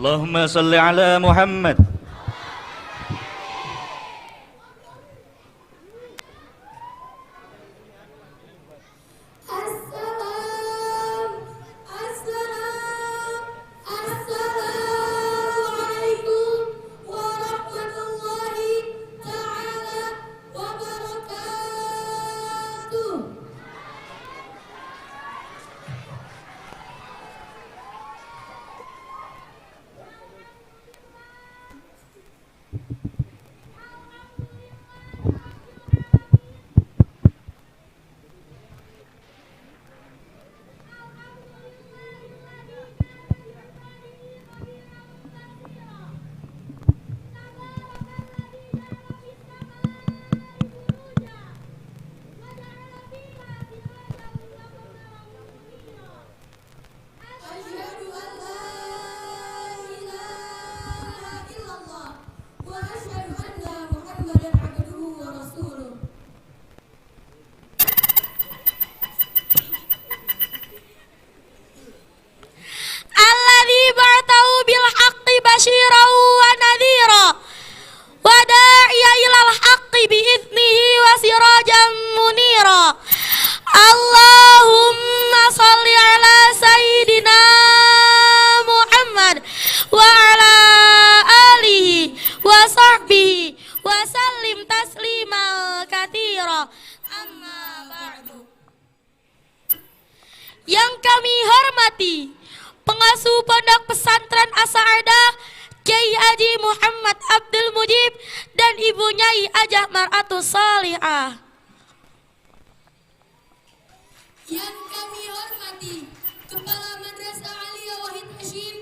Allahumma salli ala Muhammad. بشيرا ونذيرا وداعيا إلى الحق بإذنه وسراجا منيرا اللهم صل على سيدنا محمد وعلى آله وصحبه وسلم تسليما كثيرا أما بعد. Yang kami hormati pengasuh Pondok Pesantren As-Sa'adah Kiai Haji Muhammad Abdul Mujib dan Ibu Nyai Ajah Mar'atus Salihah. Yang kami hormati Kepala Madrasah Aliyah Wahid Hashim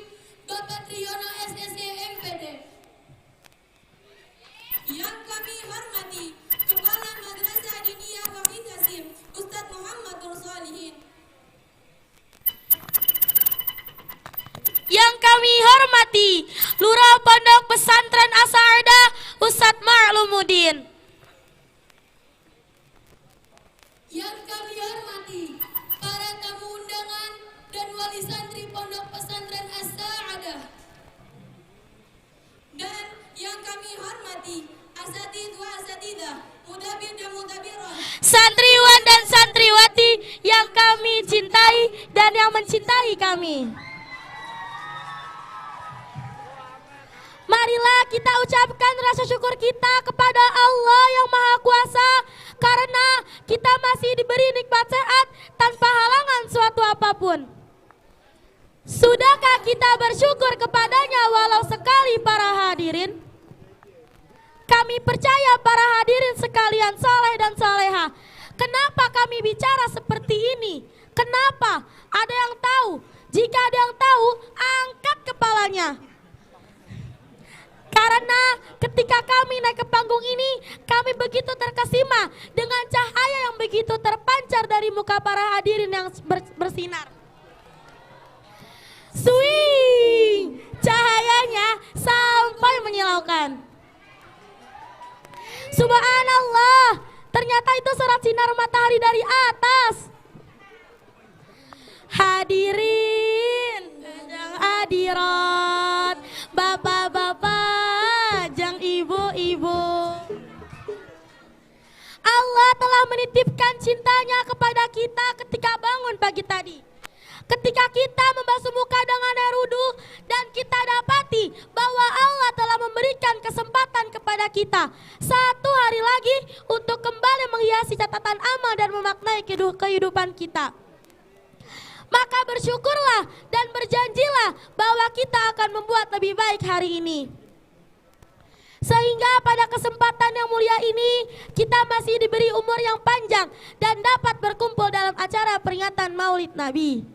Bapak Triyono SSC MPD. Yang kami hormati Kepala Madrasah Diniyah Wahid Hashim Ustadz Muhammad Nur Salihin. Yang kami hormati Lurah Pondok Pesantren As-Sa'adah Ustadz Ma'lumuddin. Yang kami hormati para tamu undangan dan wali santri Pondok Pesantren As-Sa'adah. Dan yang kami hormati asatidz wa asatidzah, mudabir dan mudabirah, santriwan dan santriwati yang kami cintai dan yang mencintai kami. Marilah kita ucapkan rasa syukur kita kepada Allah yang Maha Kuasa karena kita masih diberi nikmat sehat tanpa halangan suatu apapun. Sudahkah kita bersyukur kepadanya walau sekali para hadirin? Kami percaya para hadirin sekalian saleh dan saleha. Kenapa kami bicara seperti ini? Kenapa? Ada yang tahu? Jika ada yang tahu, angkat kepalanya. Karena ketika kami naik ke panggung ini, kami begitu terkesima dengan cahaya yang begitu terpancar dari muka para hadirin yang bersinar. Swing, cahayanya sampai menyilaukan. Subhanallah, ternyata itu surat sinar matahari dari atas. Hadirin, jang hadirat, bapak-bapak, jang ibu-ibu. Allah telah menitipkan cintanya kepada kita ketika bangun pagi tadi. Ketika kita membasuh muka dengan air wudhu dan kita dapati bahwa Allah telah memberikan kesempatan kepada kita satu hari lagi untuk kembali menghiasi catatan amal dan memaknai kehidupan kita. Maka bersyukurlah dan berjanjilah bahwa kita akan membuat lebih baik hari ini. Sehingga pada kesempatan yang mulia ini kita masih diberi umur yang panjang dan dapat berkumpul dalam acara peringatan Maulid Nabi.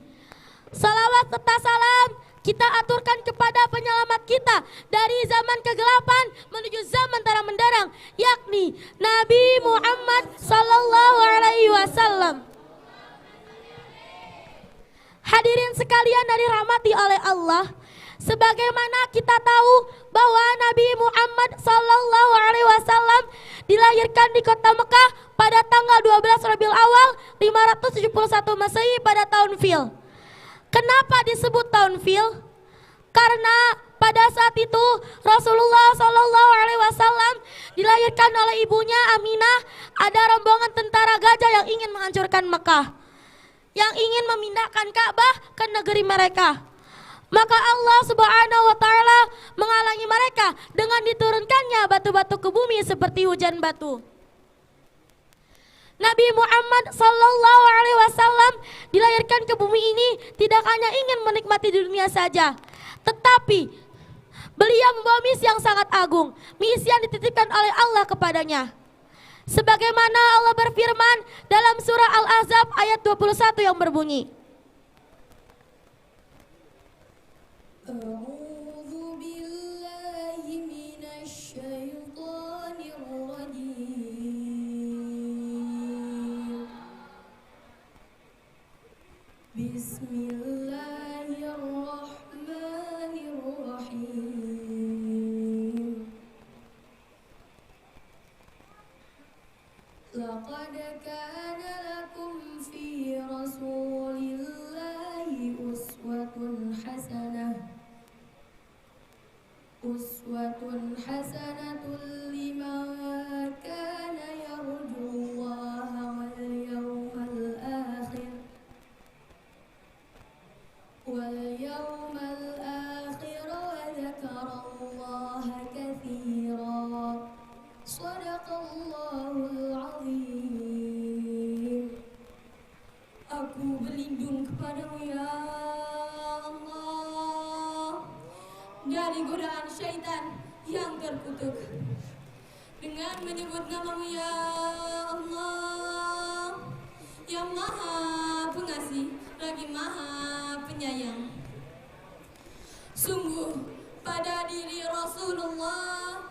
Salawat serta salam kita aturkan kepada penyelamat kita dari zaman kegelapan menuju zaman terang menderang, yakni Nabi Muhammad sallallahu alaihi wasallam. Hadirin sekalian yang dirahmati oleh Allah, sebagaimana kita tahu bahwa Nabi Muhammad sallallahu alaihi wasallam dilahirkan di kota Mekah pada tanggal 12 Rabiul Awal 571 Masehi pada tahun Fil. Kenapa disebut tahun Fil? Karena pada saat itu Rasulullah Shallallahu Alaihi Wasallam dilahirkan oleh ibunya Aminah. Ada rombongan tentara gajah yang ingin menghancurkan Mekah, yang ingin memindahkan Ka'bah ke negeri mereka. Maka Allah Subhanahu wa Ta'ala menghalangi mereka dengan diturunkannya batu-batu ke bumi seperti hujan batu. Nabi Muhammad Sallallahu Alaihi Wasallam dilahirkan ke bumi ini tidak hanya ingin menikmati dunia saja, tetapi beliau membawa misi yang sangat agung, misi yang dititipkan oleh Allah kepadanya. Sebagaimana Allah berfirman dalam surah Al-Ahzab ayat 21 yang berbunyi, A'udzu billahi minasy syaithanir rajim. Bismillahirrahmanirrahim. Laqad kana lakum fi rasulillahi uswatun hasanatun liman kana yarjullaha wal yawmal akhir wa dzakarallaha katsiran. Shadaqallahul azim. Aku berlindung kepadamu ya Allah dari godaan syaitan yang terkutuk dengan menyebut namamu ya Allah yang maha pengasih lagi maha penyayang. Sungguh pada diri Rasulullah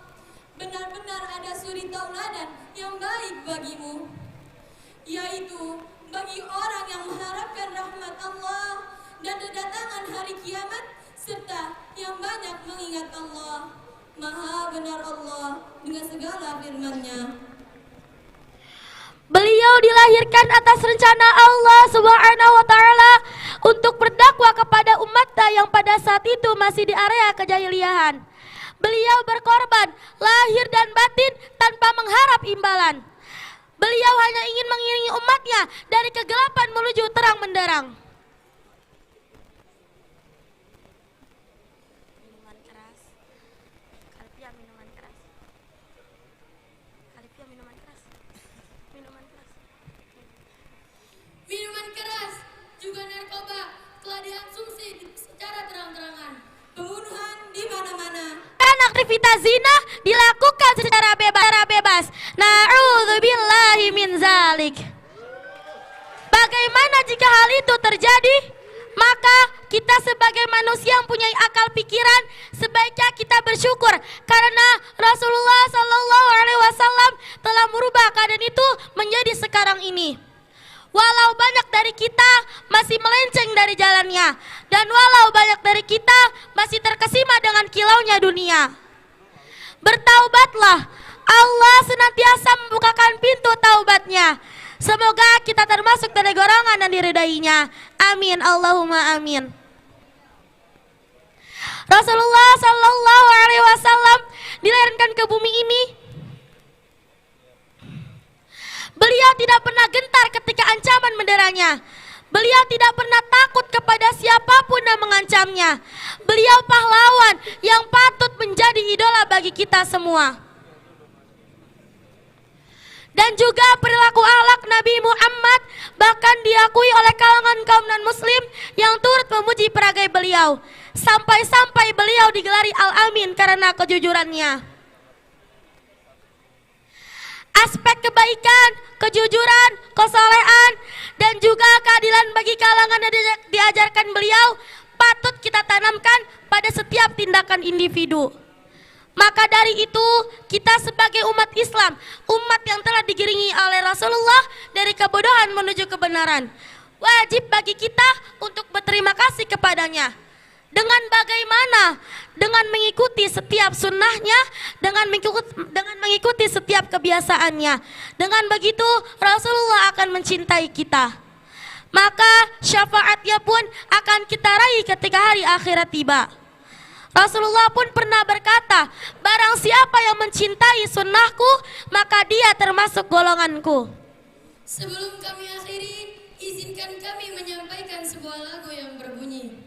benar-benar ada suri tauladan yang baik bagimu, yaitu bagi orang yang mengharapkan rahmat Allah dan kedatangan hari kiamat, serta yang banyak mengingat Allah. Maha benar Allah dengan segala firman-Nya. beliau dilahirkan atas rencana Allah Subhanahu wa Ta'ala untuk berdakwah kepada umatnya yang pada saat itu masih di area kejahiliahan. Beliau berkorban lahir dan batin tanpa mengharap imbalan. Beliau hanya ingin mengiringi umatnya dari kegelapan menuju terang benderang. Minuman keras. Kalpia minuman keras. Kalpia minuman keras. Minuman keras. Minuman keras juga narkoba telah diansumsi secara terang-terangan. Pembunuhan di mana-mana. Dan aktivitas zina dilakukan secara bebas. Na'udzubillahi min zalik. Bagaimana jika hal itu terjadi? Maka kita sebagai manusia yang punya akal pikiran sebaiknya kita bersyukur karena Rasulullah Sallallahu Alaihi Wasallam telah merubah keadaan itu menjadi sekarang ini. Walau banyak dari kita masih melenceng dari jalannya, dan walau banyak dari kita masih terkesima dengan kilaunya dunia, bertaubatlah. Allah senantiasa membukakan pintu taubatnya. Semoga kita termasuk dari golongan yang diridainya. Amin, Allahumma amin. Rasulullah Sallallahu Alaihi Wasallam dilahirkan ke bumi ini. Beliau tidak pernah gentar ketika ancaman menderanya. Beliau tidak pernah takut kepada siapapun yang mengancamnya. Beliau pahlawan yang patut menjadi idola bagi kita semua. Dan juga perilaku akhlak Nabi Muhammad bahkan diakui oleh kalangan kaum non-muslim yang turut memuji peragai beliau. Sampai-sampai beliau digelari Al-Amin karena kejujurannya. Aspek kebaikan, kejujuran, kesolehan, dan juga keadilan bagi kalangan yang diajarkan beliau patut kita tanamkan pada setiap tindakan individu. Maka dari itu, kita sebagai umat Islam, umat yang telah digiringi oleh Rasulullah dari kebodohan menuju kebenaran, wajib bagi kita untuk berterima kasih kepadanya. Dengan bagaimana? Dengan mengikuti setiap sunnahnya, dengan mengikuti setiap kebiasaannya. Dengan begitu Rasulullah akan mencintai kita. Maka syafaatnya pun akan kita raih ketika hari akhirat tiba. Rasulullah pun pernah berkata, barang siapa yang mencintai sunnahku, maka dia termasuk golonganku. Sebelum kami akhiri, izinkan kami menyampaikan sebuah lagu yang berbunyi.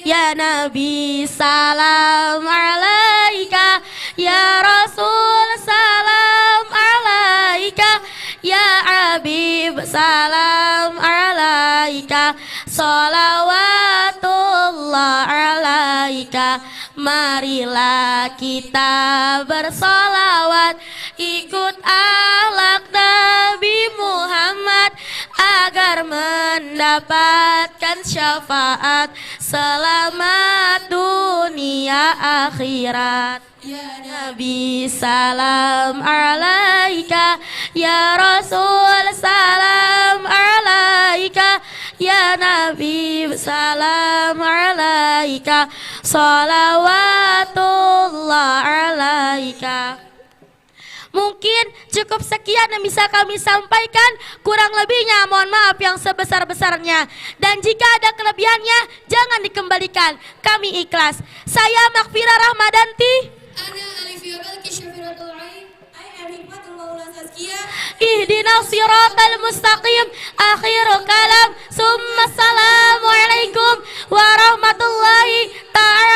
Ya Nabi salam alaika, ya Rasul salam alaika, ya Habib salam alaika, salawatullah alaika. Marilah kita bersolawat, ikut akhlak Nabi Muhammad, agar mendapatkan syafaat selamat dunia akhirat. Ya Nabi salam alaika, ya Rasul salam alaika, ya Nabi salam alaika, salawatullah alaika. Mungkin cukup sekian yang bisa kami sampaikan, kurang lebihnya mohon maaf yang sebesar-besarnya. Dan jika ada kelebihannya, jangan dikembalikan, kami ikhlas. Saya Makfirah Rahmadanti. Ana Alifia Balki Syafiratul Ain. I am Hikmatul Maula Saskia. Ihdinas siratal mustaqim. Akhirul kalam. Summa assalamualaikum warahmatullahi ta'ala